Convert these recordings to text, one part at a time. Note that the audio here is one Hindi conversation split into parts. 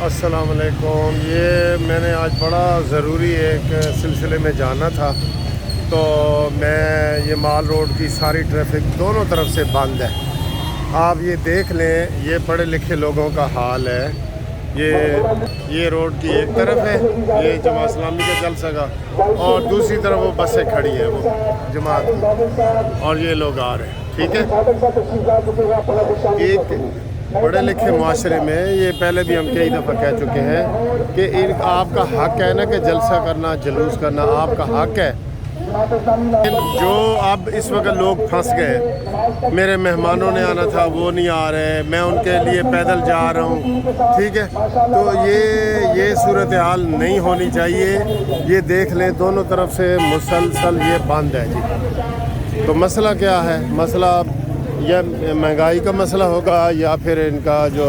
अस्सलाम वालेकुम। ये मैंने आज बड़ा ज़रूरी एक सिलसिले में जाना था, तो मैं ये माल रोड की सारी ट्रैफिक दोनों तरफ से बंद है। आप ये देख लें, ये पढ़े लिखे लोगों का हाल है। ये रोड की एक तरफ है ये जमात इस्लामी का जलसा का, और दूसरी तरफ वो बसें खड़ी हैं वो जमात की, और ये लोग आ रहे हैं। ठीक है, एक पढ़े लिखे माशरे में ये पहले भी हम कई दफ़ा कह चुके हैं कि आपका हक है ना कि जलसा करना, जुलूस करना आपका हक है। जो अब इस वक्त लोग फंस गए, मेरे मेहमानों ने आना था वो नहीं आ रहे, मैं उनके लिए पैदल जा रहा हूँ। ठीक है, तो ये सूरत हाल नहीं होनी चाहिए। ये देख लें दोनों तरफ से मुसलसल ये बंद है जी। तो मसला क्या है? मसला या महंगाई का मसला होगा, या फिर इनका जो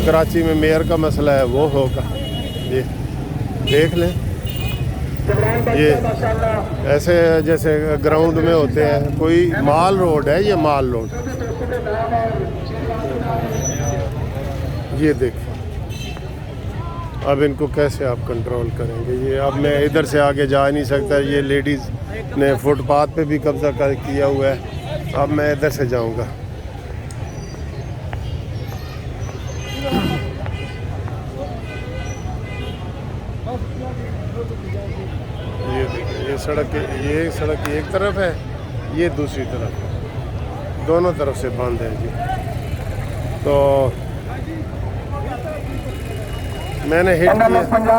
कराची में मेयर का मसला है वो होगा। ये देख लें, ये ऐसे जैसे ग्राउंड में होते हैं। कोई माल रोड है, ये माल रोड। ये देखिए, अब इनको कैसे आप कंट्रोल करेंगे? ये अब मैं इधर से आगे जा नहीं सकता। ये लेडीज़ ने फुटपाथ पे भी कब्जा किया हुआ है। अब मैं इधर से जाऊंगा। ये देखिए, ये सड़क की एक तरफ है, ये दूसरी तरफ है, दोनों तरफ से बंद है जी। तो मैंने हिट किया,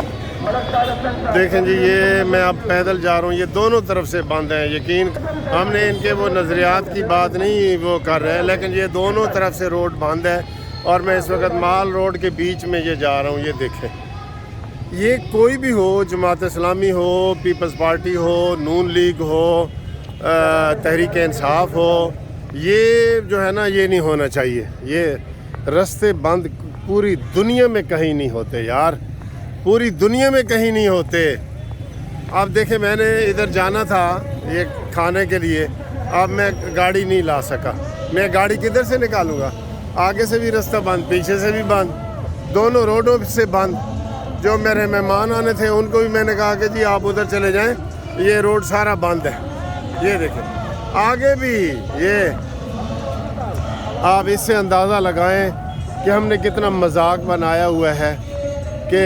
देखें जी, ये मैं अब पैदल जा रहा हूँ, ये दोनों तरफ से बंद हैं। यकीन, हमने इनके वो नज़रियात की बात नहीं वो कर रहे हैं, लेकिन ये दोनों तरफ से रोड बंद है। और मैं इस वक्त माल रोड के बीच में ये जा रहा हूँ। ये देखें, ये कोई भी हो, जमात इस्लामी हो, पीपल्स पार्टी हो, नून लीग हो, तहरीक इंसाफ हो, ये जो है ना, ये नहीं होना चाहिए। ये रास्ते बंद पूरी दुनिया में कहीं नहीं होते यार, पूरी दुनिया में कहीं नहीं होते। आप देखें, मैंने इधर जाना था ये खाने के लिए, अब मैं गाड़ी नहीं ला सका। मैं गाड़ी किधर से निकालूंगा? आगे से भी रास्ता बंद, पीछे से भी बंद, दोनों रोडों से बंद। जो मेरे मेहमान आने थे उनको भी मैंने कहा कि जी आप उधर चले जाएं, ये रोड सारा बंद है। ये देखें, आगे भी ये, आप इससे अंदाज़ा लगाएं कि हमने कितना मजाक बनाया हुआ है कि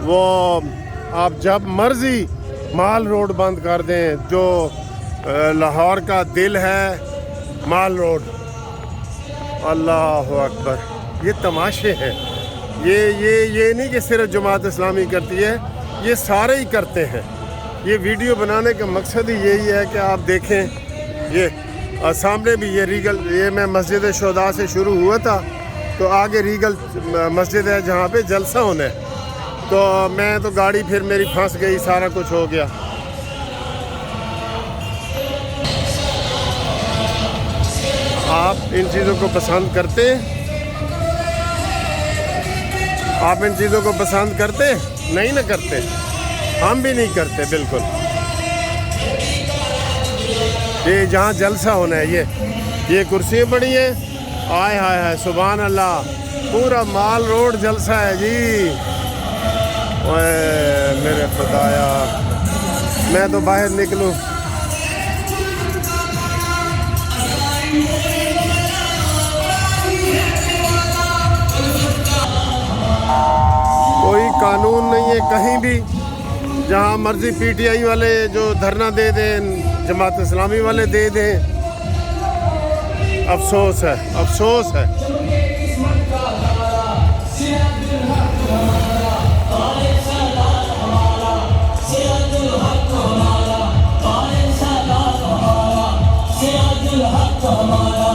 वो आप जब मर्जी माल रोड बंद कर दें। जो लाहौर का दिल है माल रोड, अल्लाह अकबर। ये तमाशे हैं। ये नहीं कि सिर्फ जमात इस्लामी करती है, ये सारे ही करते हैं। ये वीडियो बनाने का मकसद ही यही है कि आप देखें। ये सामने भी ये रीगल, ये मैं मस्जिद शोदा से शुरू हुआ था, तो आगे रीगल मस्जिद है जहाँ पे जलसा होना है। तो मैं तो गाड़ी फिर मेरी फंस गई, सारा कुछ हो गया। आप इन चीज़ों को पसंद करते हैं? आप इन चीज़ों को पसंद करते हैं? नहीं ना करते, हम भी नहीं करते बिल्कुल। ये जहाँ जलसा होना है, ये कुर्सियाँ पड़ी हैं, आय हाय हाय, सुभान अल्लाह, पूरा माल रोड जलसा है जी। ओए मेरे खुदाया, मैं तो बाहर निकलूं। कोई कानून नहीं है कहीं भी, जहाँ मर्जी पीटीआई वाले जो धरना दे दें, जमात इस्लामी वाले दे दें। अफसोस है, अफसोस है। हमारा